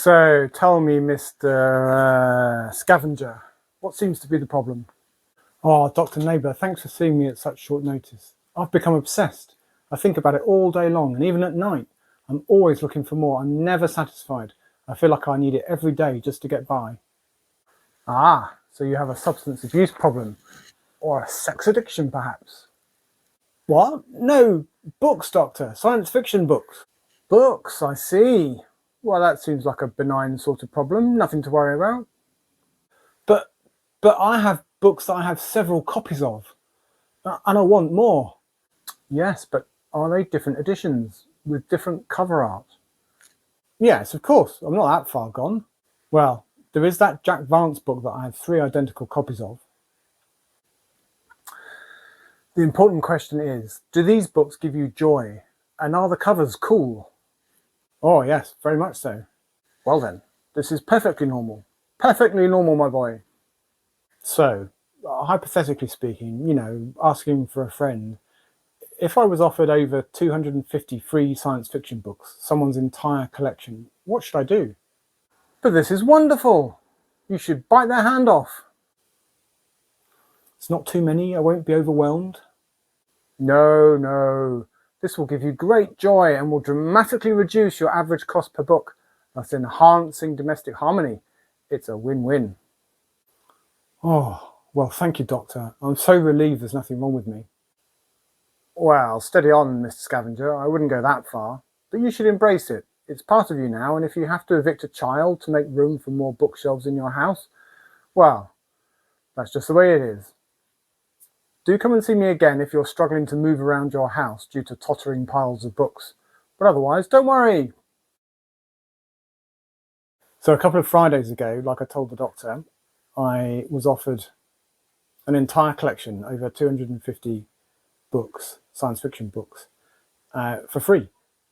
So tell me, Mr. Scavenger, what seems to be the problem? Oh, Dr. Nabler, thanks for seeing me at such short notice. I've become obsessed. I think about it all day long, and even at night. I'm always looking for more. I'm never satisfied. I feel like I need it every day just to get by. Ah, so you have a substance abuse problem, or a sex addiction, perhaps? What? No, books, Doctor. Science fiction books. Books, I see. Well, that seems like a benign sort of problem. Nothing to worry about. But I have books that I have several copies of, and I want more. Yes, but are they different editions with different cover art? Yes, of course. I'm not that far gone. Well, there is that Jack Vance book that I have 3 identical copies of. The important question is, do these books give you joy? And are the covers cool? Oh, yes, very much so. Well then, this is perfectly normal. Perfectly normal, my boy. So, hypothetically speaking, asking for a friend, if I was offered over 250 free science fiction books, someone's entire collection, what should I do? But this is wonderful. You should bite their hand off. It's not too many. I won't be overwhelmed. No, no. This will give you great joy and will dramatically reduce your average cost per book, thus enhancing domestic harmony. It's a win-win. Oh, well, thank you, Doctor. I'm so relieved there's nothing wrong with me. Well, steady on, Mr. Scavenger. I wouldn't go that far, but you should embrace it. It's part of you now, and if you have to evict a child to make room for more bookshelves in your house, well, that's just the way it is. Do come and see me again if you're struggling to move around your house due to tottering piles of books. But otherwise, don't worry. So a couple of Fridays ago, like I told the doctor, I was offered an entire collection, over 250 books, science fiction books, for free.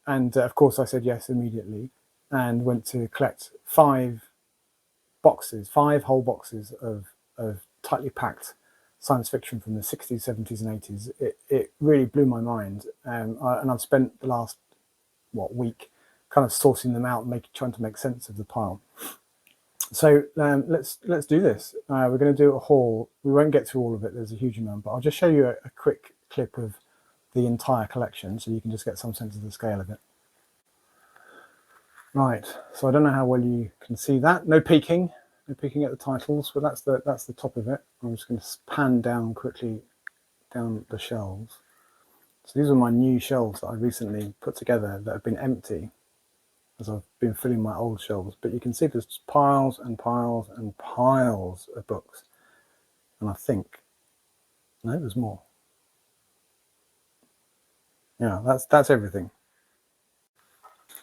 And of course I said yes immediately and went to collect 5 whole boxes of tightly packed science fiction from the 60s, 70s and 80s. It really blew my mind. And I've spent the last, week kind of sorting them out and trying to make sense of the pile. So let's do this. We're going to do a haul. We won't get through all of it. There's a huge amount, but I'll just show you a quick clip of the entire collection so you can just get some sense of the scale of it. Right, so I don't know how well you can see that. No peeking at the titles, but that's the top of it. I'm just going to pan down quickly down the shelves. So these are my new shelves that I recently put together that have been empty as I've been filling my old shelves. But you can see there's piles and piles and piles of books. And I think, no, there's more. Yeah, that's everything.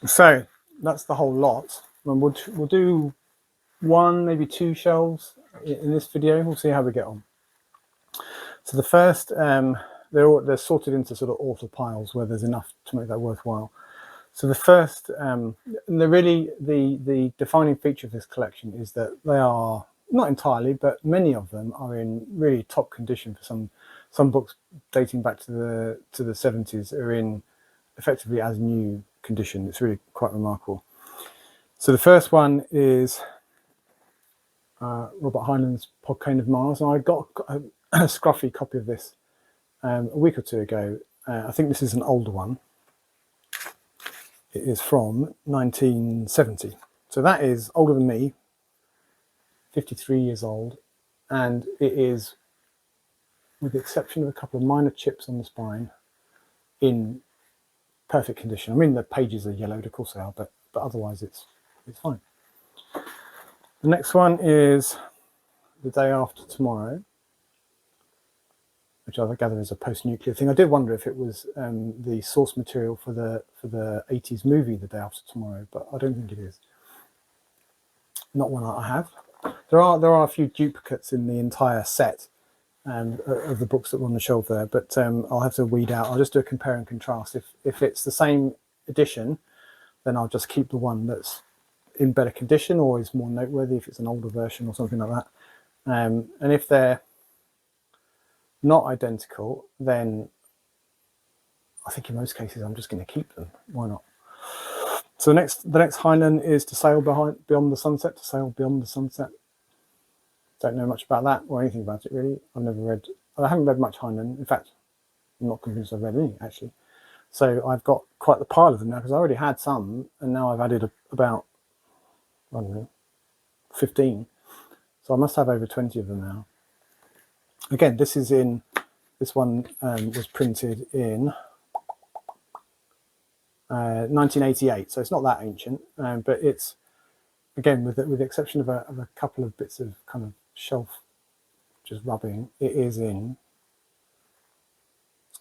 So that's the whole lot. And we'll do 1, maybe 2 shelves in this video. We'll see how we get on. So the first, they're sorted into sort of author piles where there's enough to make that worthwhile. So the first, the defining feature of this collection is that they are, not entirely, but many of them are in really top condition. For some books dating back to the 70s are in effectively as new condition. It's really quite remarkable. So the first one is Robert Heinlein's Pod of Mars, and I got a scruffy copy of this a week or 2 ago. I think this is an older one. It is from 1970, so that is older than me, 53 years old, and it is, with the exception of a couple of minor chips on the spine, in perfect condition. I mean, the pages are yellowed, of course they are, but otherwise it's fine. The next one is The Day After Tomorrow, which I gather is a post-nuclear thing. I did wonder if it was the source material for the 80s movie The Day After Tomorrow, but I don't think it is. Not one I have. There are a few duplicates in the entire set of the books that were on the shelf there, but I'll have to weed out. I'll just do a compare and contrast. If it's the same edition, then I'll just keep the one that's in better condition or is more noteworthy if it's an older version or something like that. And if they're not identical, then I think in most cases I'm just going to keep them. Why not? So So the next Heinlein is To Sail Beyond the Sunset. To Sail Beyond the Sunset. Don't know much about that or anything about it really. I haven't read much Heinlein. In fact, I'm not convinced I've read any actually. So I've got quite the pile of them now because I already had some, and now I've added about, I don't know, 15. So I must have over 20 of them now. Again, this one was printed in 1988, so it's not that ancient, but it's, again, with the exception of a couple of bits of kind of shelf just rubbing, it's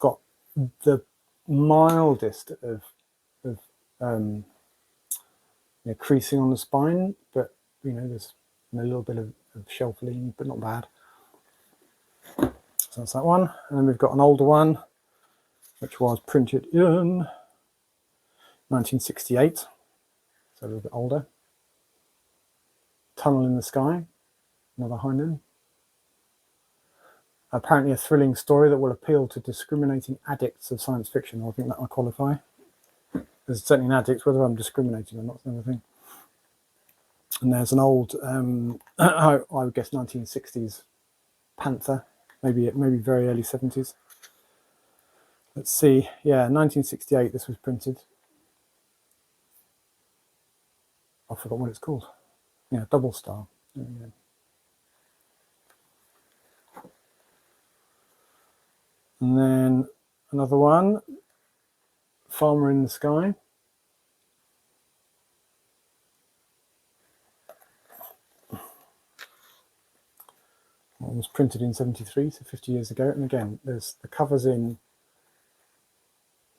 got the mildest of creasing on the spine, but there's a little bit of shelf lean, but not bad. So that's that one. And then we've got an older one, which was printed in 1968, so a little bit older. Tunnel in the Sky, another Heinlein. Apparently a thrilling story that will appeal to discriminating addicts of science fiction. I think that might qualify. There's certainly an addict, whether I'm discriminating or not, is another thing. And there's an old, I would guess 1960s Panther, maybe very early 70s. Let's see, yeah, 1968 this was printed. I forgot what it's called. Yeah, Double Star. Yeah. And then another one, Farmer in the Sky. It was printed in 73, so 50 years ago. And again, the cover's in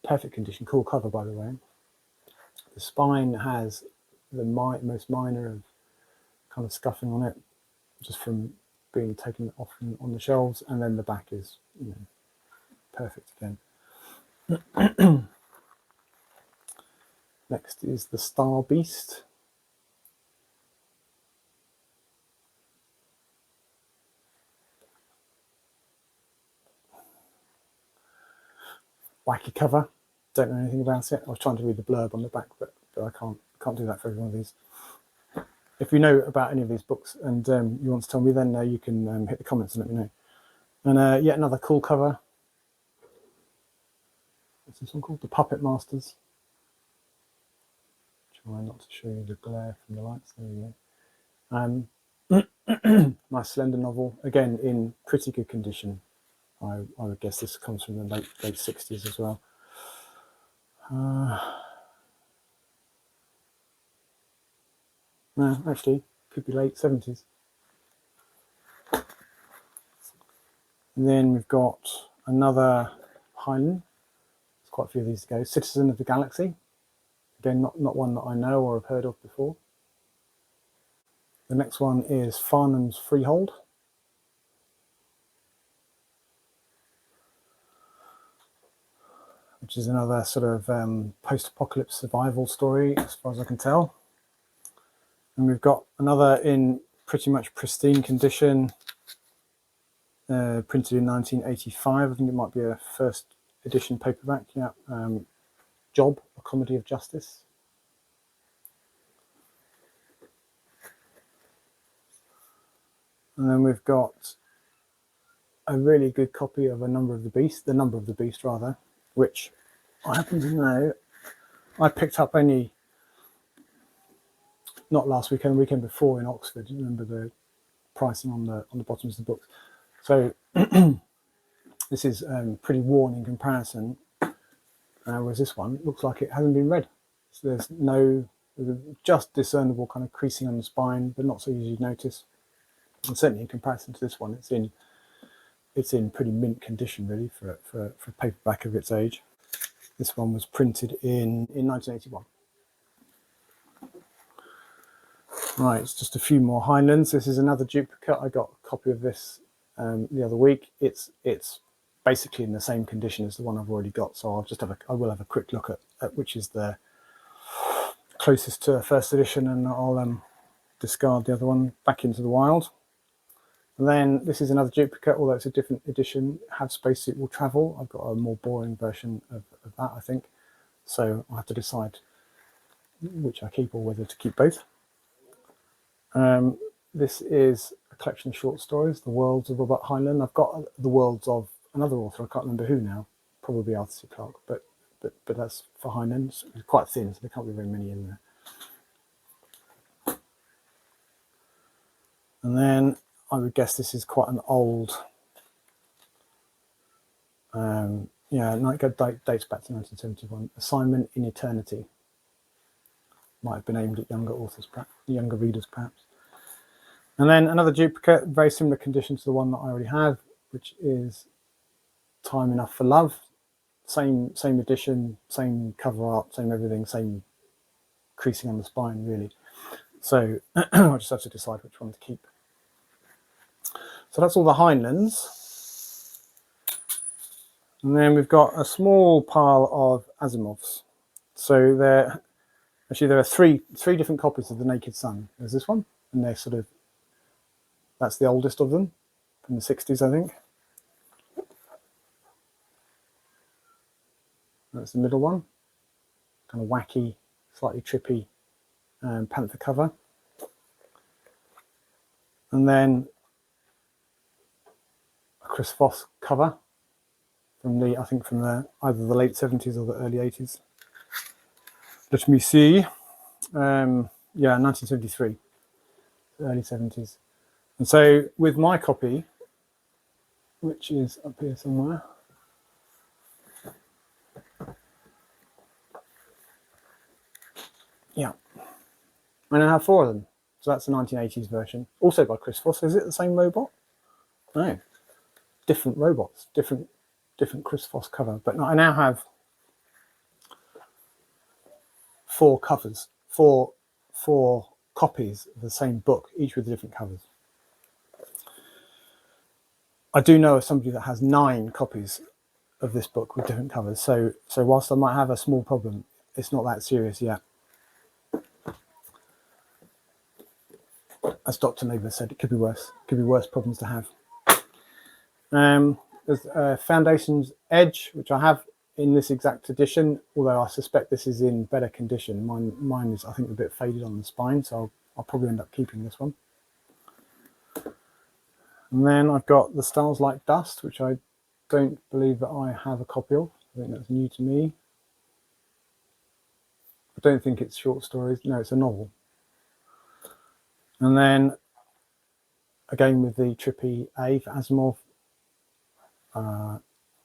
perfect condition. Cool cover, by the way. The spine has the most minor of kind of scuffing on it, just from being taken off on the shelves, and then the back is perfect again. Next is the Star Beast. Wacky cover. Don't know anything about it. I was trying to read the blurb on the back, but I can't do that for every one of these. If you know about any of these books and you want to tell me, then you can hit the comments and let me know. And yet another cool cover. What's this one called? The Puppet Masters. Try not to show you the glare from the lights. There you go. Nice slender novel. Again, in pretty good condition. I would guess this comes from the late 60s as well. No, actually, could be late 70s. And then we've got another Heinlein. There's quite a few of these to go. Citizen of the Galaxy. Again, not one that I know or have heard of before. The next one is Farnham's Freehold. Which is another sort of post-apocalypse survival story, as far as I can tell. And we've got another in pretty much pristine condition, printed in 1985. I think it might be a first edition paperback. Yeah, Job, A Comedy of Justice. And then we've got a really good copy of The Number of the Beast, rather, which I happen to know I picked up only not last weekend, the weekend before in Oxford. You remember the pricing on the bottoms of the books. So this is pretty worn in comparison, whereas this one looks like it hasn't been read. So there's just discernible kind of creasing on the spine, but not so easy to notice. And certainly in comparison to this one, it's in pretty mint condition really for a paperback of its age. This one was printed in 1981. Right, it's just a few more Heinleins. This is another duplicate. I got a copy of this the other week. It's basically in the same condition as the one I've already got, so I will have a quick look at which is the closest to a first edition, and I'll discard the other one back into the wild. And then this is another duplicate, although it's a different edition. Have Spacesuit Will Travel. I've got a more boring version of that, I think. So I have to decide which I keep, or whether to keep both. This is a collection of short stories, The Worlds of Robert Heinlein. I've got The Worlds of another author, I can't remember who now, probably Arthur C. Clarke, but that's for Heinlein. It's quite thin, so there can't be very many in there. And then I would guess this is quite an old, it dates back to 1971. Assignment in Eternity. Might have been aimed at younger authors, perhaps, younger readers, perhaps. And then another duplicate, very similar condition to the one that I already have, which is Time Enough for Love. Same edition, same cover art, same everything, same creasing on the spine, really. So I just have to decide which one to keep. So that's all the Heinleins. And then we've got a small pile of Asimovs. So there are three different copies of The Naked Sun. There's this one, and they're sort of, that's the oldest of them, from the 60s, I think. That's the middle one, kind of wacky, slightly trippy panther cover. And then a Chris Voss cover from either the late 70s or the early 80s. Let me see. 1973, early 70s. And so with my copy, which is up here somewhere, yeah, I now have 4 of them. So that's the 1980s version, also by Chris Voss. Is it the same robot? No, different robots, different Chris Voss cover. But I now have 4 covers, four copies of the same book, each with different covers. I do know of somebody that has 9 copies of this book with different covers. So whilst I might have a small problem, it's not that serious yet. As Dr. Nabler said, it could be worse. It could be worse problems to have. There's Foundation's Edge, which I have in this exact edition, although I suspect this is in better condition. Mine is, I think, a bit faded on the spine, so I'll probably end up keeping this one. And then I've got The Stars Like Dust, which I don't believe that I have a copy of. I think that's new to me. I don't think it's short stories. No, it's a novel. And then, again with the trippy A for Asimov,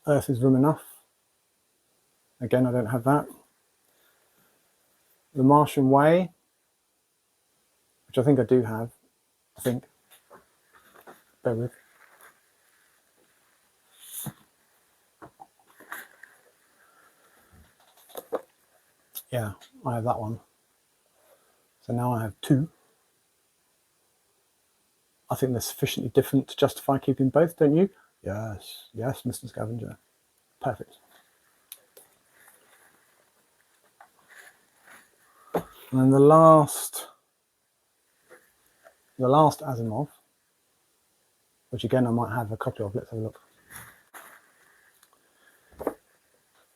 Earth is Room Enough. Again, I don't have that. The Martian Way, which I think I do have. I think. Bear with. Yeah, I have that one. So now I have 2. I think they're sufficiently different to justify keeping both, don't you? Yes, Mr. Scavenger. Perfect. And then the last Asimov, which again I might have a copy of. Let's have a look.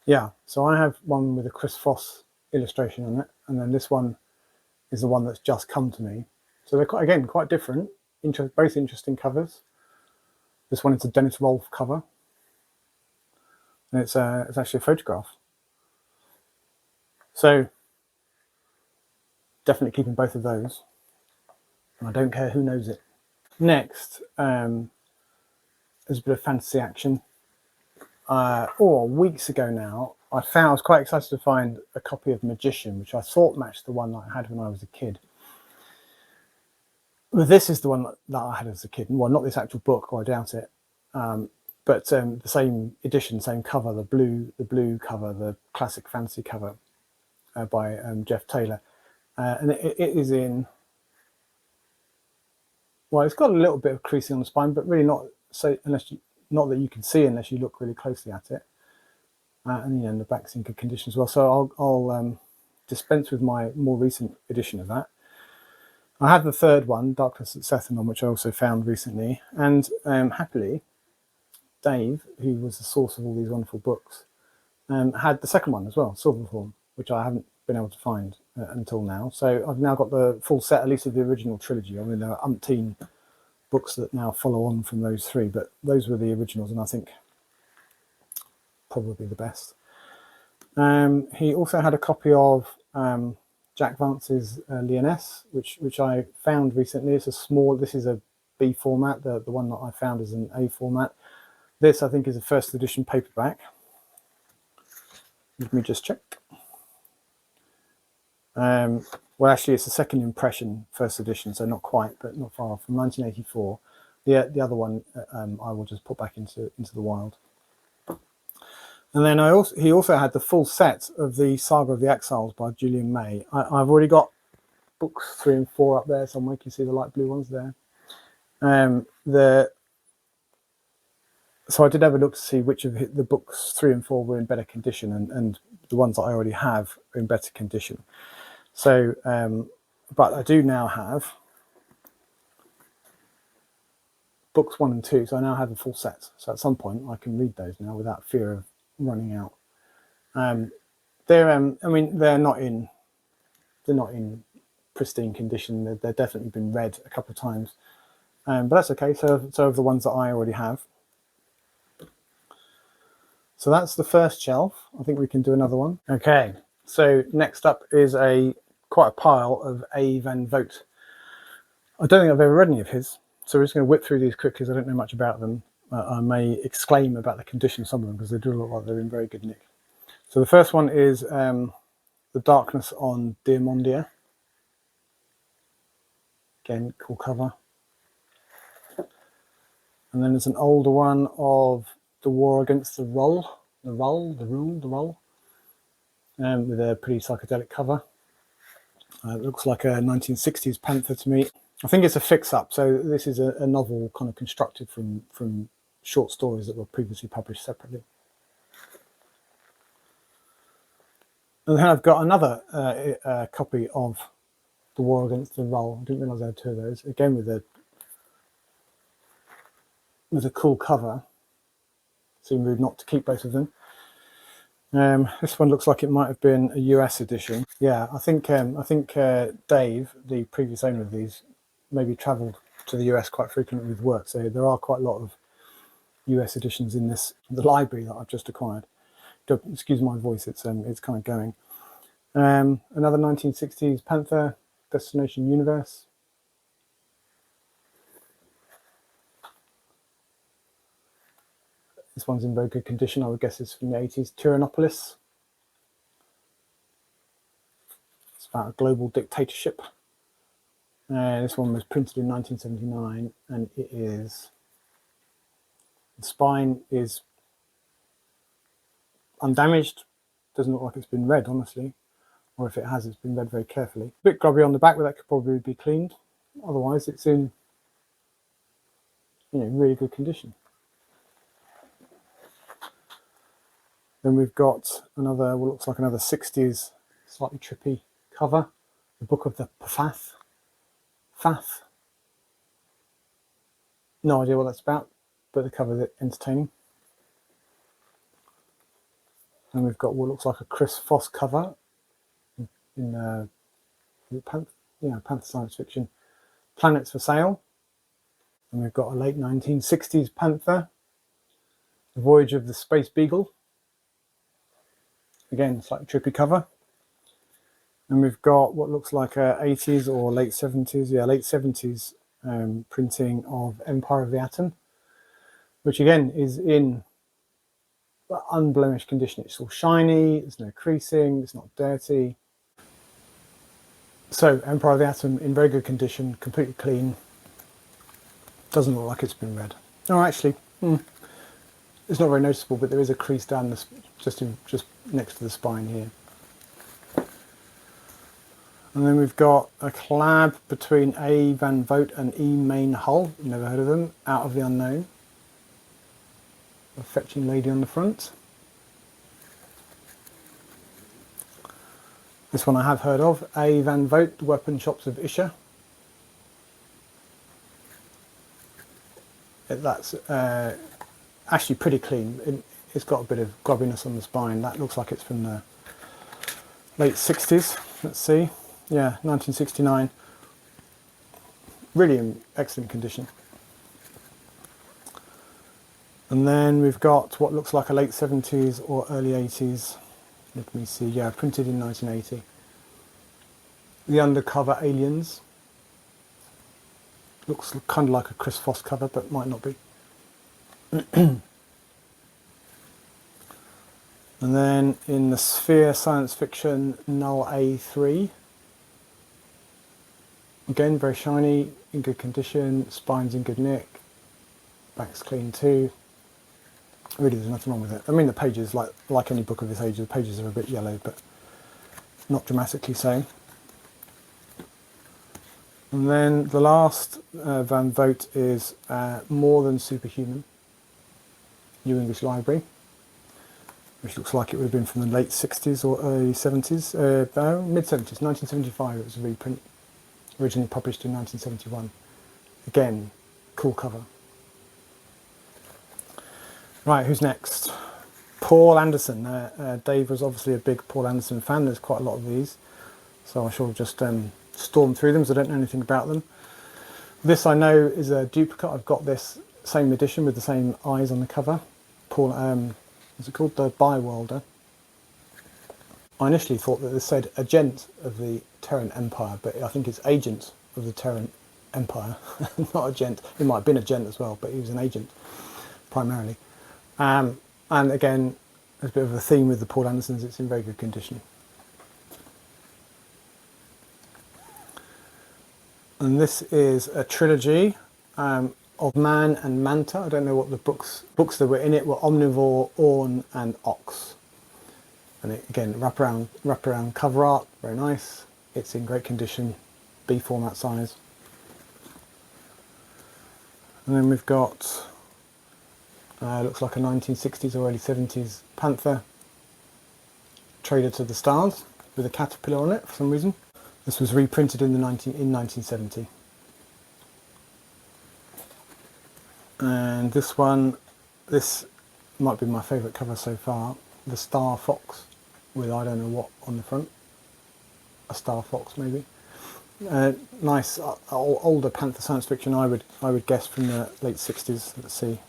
Yeah, so I have one with a Chris Voss illustration on it, and then this one is the one that's just come to me. So they're quite different. Both interesting covers. This one is a Dennis Rolfe cover, and it's actually a photograph. So definitely keeping both of those, and I don't care who knows it. Next, there's a bit of fantasy action. Weeks ago now, I was quite excited to find a copy of Magician, which I thought matched the one that I had when I was a kid. But this is the one that I had as a kid. Well, not this actual book, or I doubt it. But the same edition, same cover, the blue cover, the classic fantasy cover by Jeff Taylor. And it is in, well, it's got a little bit of creasing on the spine, but really not so, not that you can see unless you look really closely at it. And the back's in good condition as well. So I'll dispense with my more recent edition of that. I have the third one, Darkness at Sethanon, which I also found recently. And happily, Dave, who was the source of all these wonderful books, had the second one as well, Silverthorn. which I haven't been able to find until now. So I've now got the full set, at least of the original trilogy. I mean, there are umpteen books that now follow on from those three, but those were the originals, and I think probably the best. He also had a copy of Jack Vance's Lyonesse, which I found recently. It's a small, this is a B format. The one that I found is an A format. This, I think, is a first edition paperback. Let me just check. Well, actually, it's a second impression first edition, so not quite, but not far, from 1984. The other one I will just put back into the wild. And then he also had the full set of the Saga of the Exiles by Julian May. I've already got books 3 and 4 up there somewhere. You can see the light blue ones there. So I did have a look to see which of the books 3 and 4 were in better condition, and the ones that I already have are in better condition. So, but I do now have books 1 and 2, so I now have a full set. So at some point I can read those now without fear of running out. I mean, they're not in pristine condition. They've definitely been read a couple of times, but that's okay. So of the ones that I already have. So that's the first shelf. I think we can do another one. Okay, so next up is quite a pile of A. Van Vogt. I don't think I've ever read any of his, so we're just going to whip through these quickly because I don't know much about them. I may exclaim about the condition of some of them because they do look like they're in very good nick. So the first one is The Darkness on Diamondia. Again, cool cover. And then there's an older one of The War Against the Roll, with a pretty psychedelic cover. It looks like a 1960s Panther to me. I think it's a fix-up, so this is a novel kind of constructed from short stories that were previously published separately. And then I've got another copy of The War Against the Roll. I didn't realise I had 2 of those. Again with a cool cover. Seemed rude not to keep both of them. This one looks like it might have been a US edition. Yeah, I think Dave, the previous owner of these, maybe travelled to the US quite frequently with work. So there are quite a lot of US editions in the library that I've just acquired. Excuse my voice, it's kind of going. Another 1960s Panther, Destination Universe. This one's in very good condition. I would guess it's from the 80s. Tyrannopolis. It's about a global dictatorship. This one was printed in 1979, and the spine is undamaged. Doesn't look like it's been read, honestly, or if it has, it's been read very carefully. A bit grubby on the back, but that could probably be cleaned. Otherwise, it's in really good condition. Then we've got what looks like another 60s, slightly trippy cover. The Book of the Fath. No idea what that's about, but the cover is entertaining. And we've got what looks like a Chris Foss cover in Panther science fiction. Planets for Sale. And we've got a late 1960s Panther, The Voyage of the Space Beagle. Again, slightly trippy cover. And we've got what looks like a 80s or late 70s, late 70s printing of Empire of the Atom, which again is in unblemished condition. It's all shiny, there's no creasing, it's not dirty. So Empire of the Atom in very good condition, completely clean. Doesn't look like it's been read. Oh, actually, it's not very noticeable, but there is a crease down just next to the spine here. And then we've got a collab between A. Van Vogt and E. Main Hull. Never heard of them. Out of the Unknown. A fetching lady on the front. This one I have heard of. A. Van Vogt, Weapon Shops of Isha. That's actually pretty clean. It's got a bit of grubbiness on the spine. That looks like it's from the late 60s, let's see, yeah, 1969, really in excellent condition. And then we've got what looks like a late 70s or early 80s, let me see, yeah, printed in 1980. The Undercover Aliens, looks kind of like a Chris Foss cover, but might not be. And then in the Sphere Science Fiction, Null A3. Again, very shiny, in good condition, spine's in good nick, back's clean too. Really, there's nothing wrong with it. I mean, the pages, like any book of this age, the pages are a bit yellow, but not dramatically so. And then the last Van Vogt is More Than Superhuman, New English Library, which looks like it would have been from the late 60s or early 70s, mid-70s, 1975 it was a reprint, originally published in 1971. Again, cool cover. Right, who's next? Poul Anderson. Dave was obviously a big Poul Anderson fan, there's quite a lot of these, so I shall just storm through them, so I don't know anything about them. This I know is a duplicate. I've got this same edition with the same eyes on the cover. Paul, what's it called? The Byworlder. I initially thought that this said agent of the Terran Empire, but I think it's agent of the Terran Empire, not agent. It might have been agent as well, but he was an agent primarily. And again, there's a bit of a theme with the Poul Andersons. It's in very good condition. And this is a trilogy of Man and Manta. I don't know what the books that were in it were. Omnivore, Orn and Ox. And it, again, wraparound cover art, very nice. It's in great condition, B format size. And then we've got, looks like a 1960s or early 70s Panther, Trader to the Stars, with a caterpillar on it for some reason. This was reprinted in 1970. And this one, this might be my favourite cover so far, the Star Fox, with I don't know what on the front, a Star Fox maybe. Nice older Panther science fiction, I would guess from the late 60s. Let's see,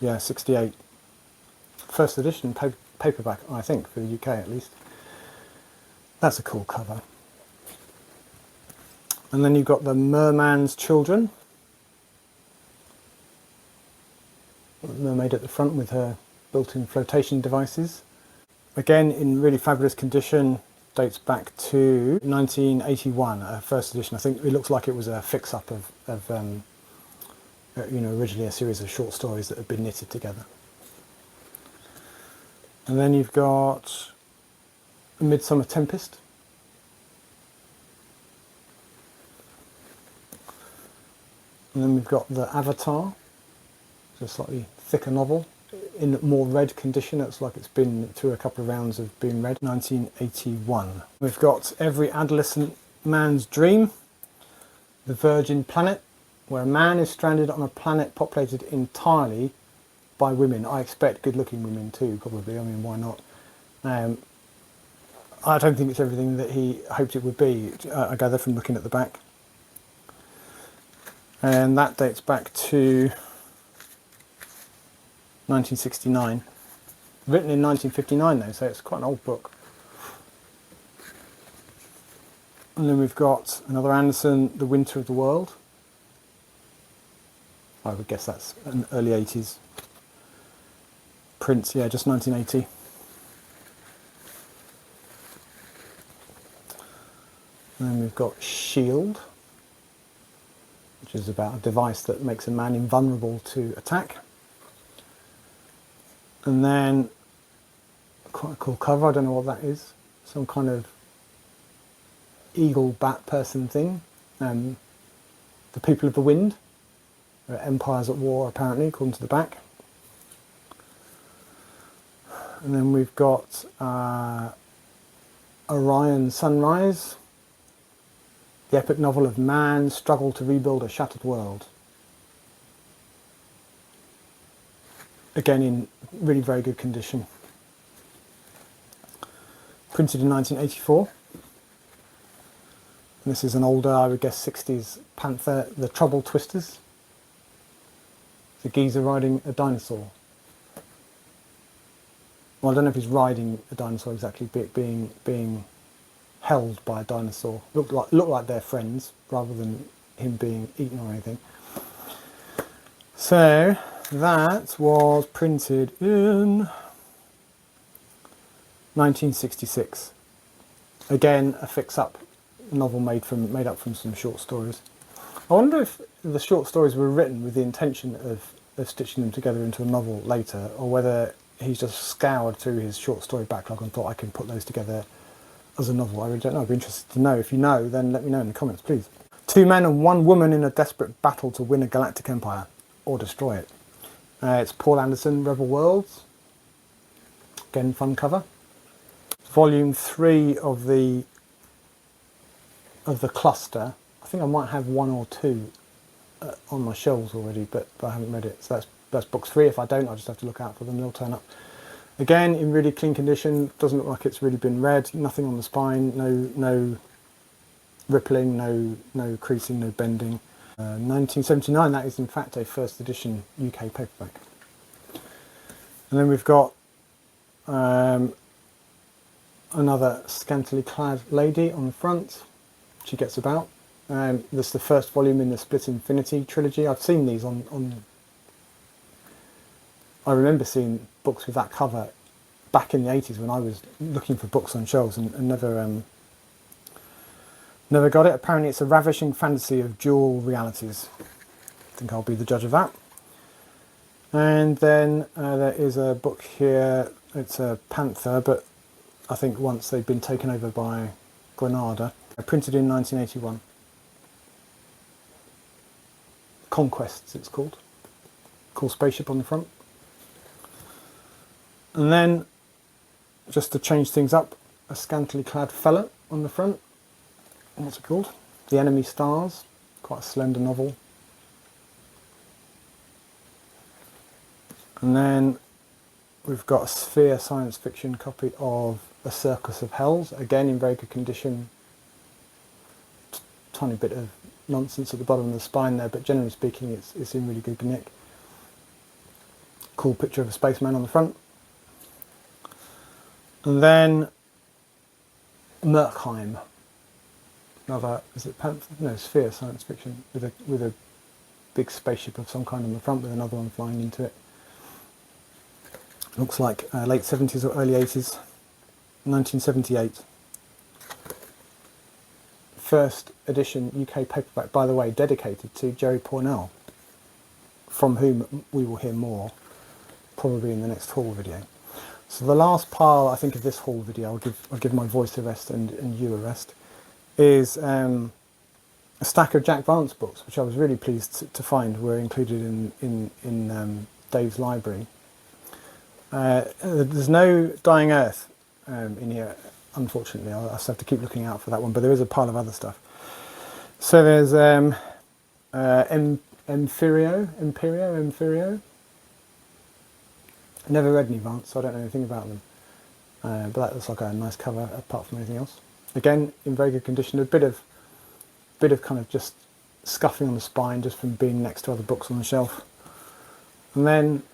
yeah, 68. First edition paperback, I think, for the UK at least. That's a cool cover. And then you've got the Merman's Children. Mermaid at the front with her built-in flotation devices. Again, in really fabulous condition, dates back to 1981, first edition. I think it looks like it was a fix-up of originally a series of short stories that had been knitted together. And then you've got Midsummer Tempest. And then we've got the Avatar, it's a slightly thicker novel, in more red condition. It's like it's been through a couple of rounds of being read, 1981. We've got Every Adolescent Man's Dream, The Virgin Planet, where a man is stranded on a planet populated entirely by women. I expect good-looking women too, probably. I mean, why not? I don't think it's everything that he hoped it would be, I gather from looking at the back. And that dates back to 1969. Written in 1959 though, so it's quite an old book. And then we've got another Anderson, The Winter of the World. I would guess that's an early 80s print, yeah, just 1980. And then we've got Shield, which is about a device that makes a man invulnerable to attack. And then quite a cool cover, I don't know what that is, some kind of eagle bat person thing. The People of the Wind, empires at war apparently, according to the back. And then we've got Orion Sunrise, the epic novel of man's struggle to rebuild a shattered world. Again, in really very good condition. printed in 1984. And this is an older, I would guess, 60s panther, The Trouble Twisters. It's a geezer riding a dinosaur. Well, I don't know if he's riding a dinosaur exactly, but being held by a dinosaur. Looked like they're friends rather than him being eaten or anything. So that was printed in 1966. Again, a fix-up novel made up from some short stories. I wonder if the short stories were written with the intention of stitching them together into a novel later, or whether he's just scoured through his short story backlog and thought I can put those together as a novel. I really don't know. I'd be interested to know. If you know, then let me know in the comments, please. 2 men and 1 woman in a desperate battle to win a galactic empire or destroy it. It's Poul Anderson, Rebel Worlds. Again, fun cover. Volume 3 of the cluster. I think I might have 1 or 2 on my shelves already, but I haven't read it. So that's book 3. If I don't, I'll just have to look out for them. They'll turn up. Again, in really clean condition. Doesn't look like it's really been read. Nothing on the spine. No rippling. No creasing. No bending. 1979. That is in fact a first edition UK paperback. And then we've got another scantily clad lady on the front. She gets about. This is the first volume in the Split Infinity trilogy. I've seen these on I remember seeing books with that cover back in the 80s when I was looking for books on shelves and never got it. Apparently it's a ravishing fantasy of dual realities. I think I'll be the judge of that. And then there is a book here. It's a panther, but I think once they've been taken over by Granada. Printed in 1981. Conquests, it's called. Cool spaceship on the front. And then, just to change things up, a scantily clad fella on the front. What's it called? The Enemy Stars. Quite a slender novel. And then we've got a Sphere science fiction copy of A Circus of Hells. Again, in very good condition. Tiny bit of nonsense at the bottom of the spine there, but generally speaking it's in really good nick. Cool picture of a spaceman on the front. And then Merkheim, another, is it Panther? No, Sphere science fiction with a big spaceship of some kind on the front with another one flying into it. Looks like late 70s or early 80s, 1978. First edition UK paperback, by the way, dedicated to Jerry Pournelle, from whom we will hear more probably in the next haul video. So the last pile, I think, of this haul video, I'll give my voice a rest and you a rest, is a stack of Jack Vance books, which I was really pleased to find were included in Dave's library. There's no Dying Earth in here. Unfortunately, I'll just have to keep looking out for that one, but there is a pile of other stuff. So there's Imperio. Never read any Vance, so I don't know anything about them. But that looks like a nice cover, apart from anything else. Again, in very good condition. A bit of kind of just scuffing on the spine, just from being next to other books on the shelf. And then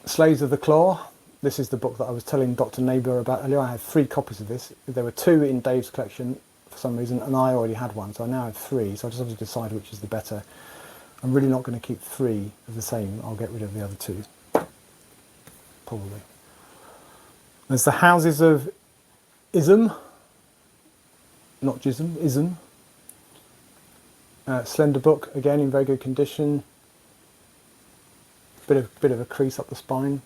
Slaves of the Claw. This is the book that I was telling Dr. Nabler about earlier. I have 3 copies of this. There were 2 in Dave's collection for some reason, and I already had one, so I now have 3. So I just have to decide which is the better. I'm really not going to keep 3 of the same. I'll get rid of the other 2, probably. There's the Houses of Ism, not Jism, Ism. Slender book, again in very good condition. Bit of a crease up the spine.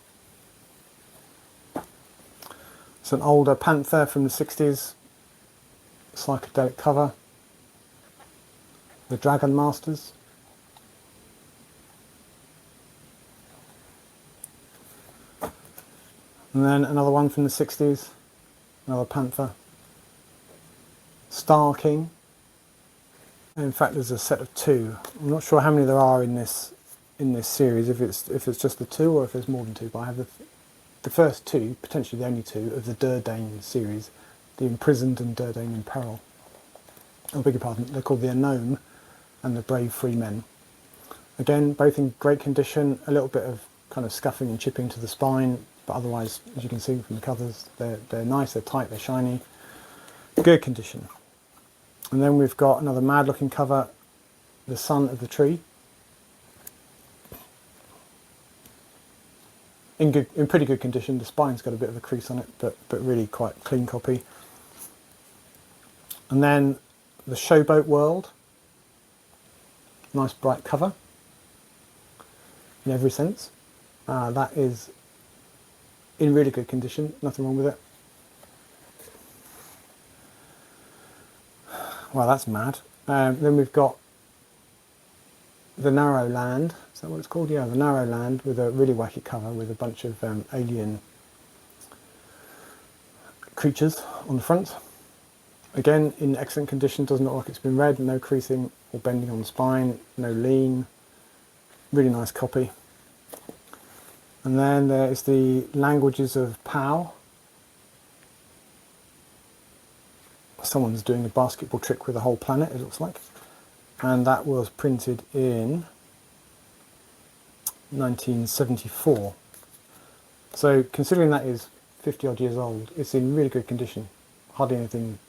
It's an older panther from the 60s, psychedelic cover. The Dragon Masters. And then another one from the 60s, another panther. Star King. In fact, there's a set of 2. I'm not sure how many there are in this series. If it's just the 2 or if there's more than 2, but I have the first two, potentially the only two, of the Durdane series, The Imprisoned and Durdane in Peril. I beg your pardon, they're called The Gnome and The Brave Free Men. Again, both in great condition, a little bit of kind of scuffing and chipping to the spine, but otherwise, as you can see from the covers, they're nice, they're tight, they're shiny, good condition. And then we've got another mad looking cover, The Son of the Tree. In pretty good condition. The spine's got a bit of a crease on it, but really quite clean copy. And then The Showboat World. Nice bright cover in every sense. That is in really good condition, nothing wrong with it. Well, that's mad. Then we've got The Narrow Land. Is that what it's called? Yeah, The Narrow Land, with a really wacky cover with a bunch of alien creatures on the front. Again, in excellent condition, doesn't look like it's been read, no creasing or bending on the spine, no lean. Really nice copy. And then there is The Languages of Pow. Someone's doing a basketball trick with a whole planet, it looks like. And that was printed in 1974. So considering that is 50 odd years old, it's in really good condition. Hardly anything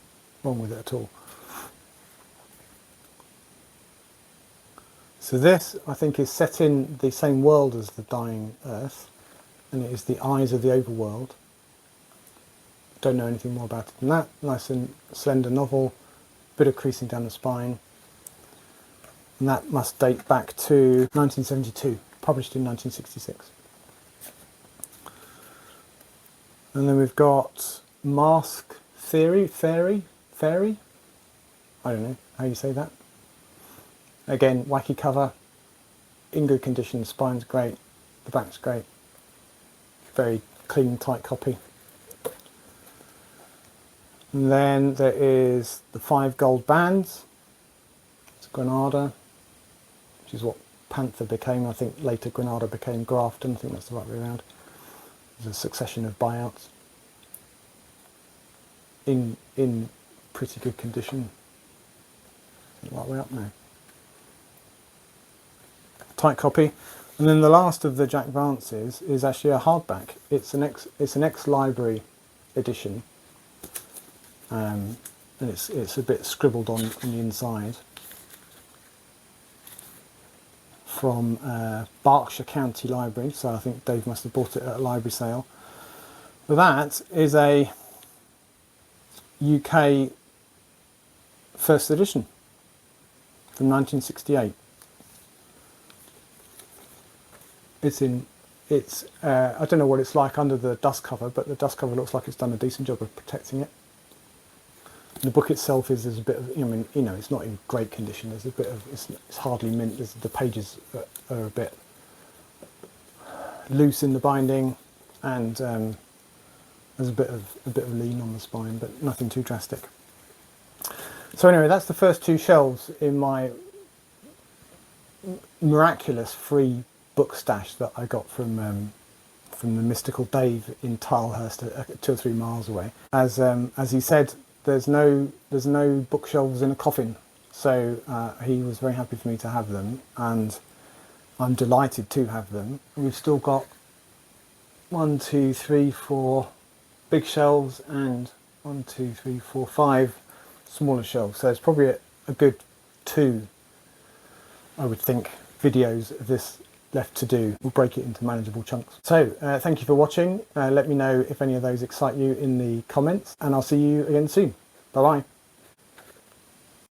wrong with it at all. So this, I think, is set in the same world as The Dying Earth, and it is The Eyes of the Overworld. Don't know anything more about it than that. Nice and slender novel, bit of creasing down the spine. And that must date back to 1972, published in 1966. And then we've got Mask Theory, Fairy? I don't know how you say that. Again, wacky cover, in good condition, the spine's great, the back's great. Very clean, tight copy. And then there is The Five Gold Bands. It's Granada, which is what Panther became. I think later Granada became Grafton. I think that's the right way around. There's a succession of buyouts. In pretty good condition. Right way up now. Tight copy. And then the last of the Jack Vances is actually a hardback. It's an ex-library edition. And it's a bit scribbled on the inside. From Berkshire County Library, so I think Dave must have bought it at a library sale. But that is a UK first edition from 1968. I don't know what it's like under the dust cover, but the dust cover looks like it's done a decent job of protecting it. The book itself is a bit of, it's not in great condition. There's a bit of, it's hardly mint. The pages are a bit loose in the binding, and there's a bit of lean on the spine, but nothing too drastic. So anyway, that's the first two shelves in my miraculous free book stash that I got from the mystical Dave in Tilehurst, 2 or 3 miles away. As he said, there's no bookshelves in a coffin, so he was very happy for me to have them, and I'm delighted to have them. We've still got 1, 2, 3, 4 big shelves and 1, 2, 3, 4, 5 smaller shelves. So it's probably a good 2, I would think, videos of this left to do. We'll break it into manageable chunks. So thank you for watching. Let me know if any of those excite you in the comments, and I'll see you again soon. Bye bye.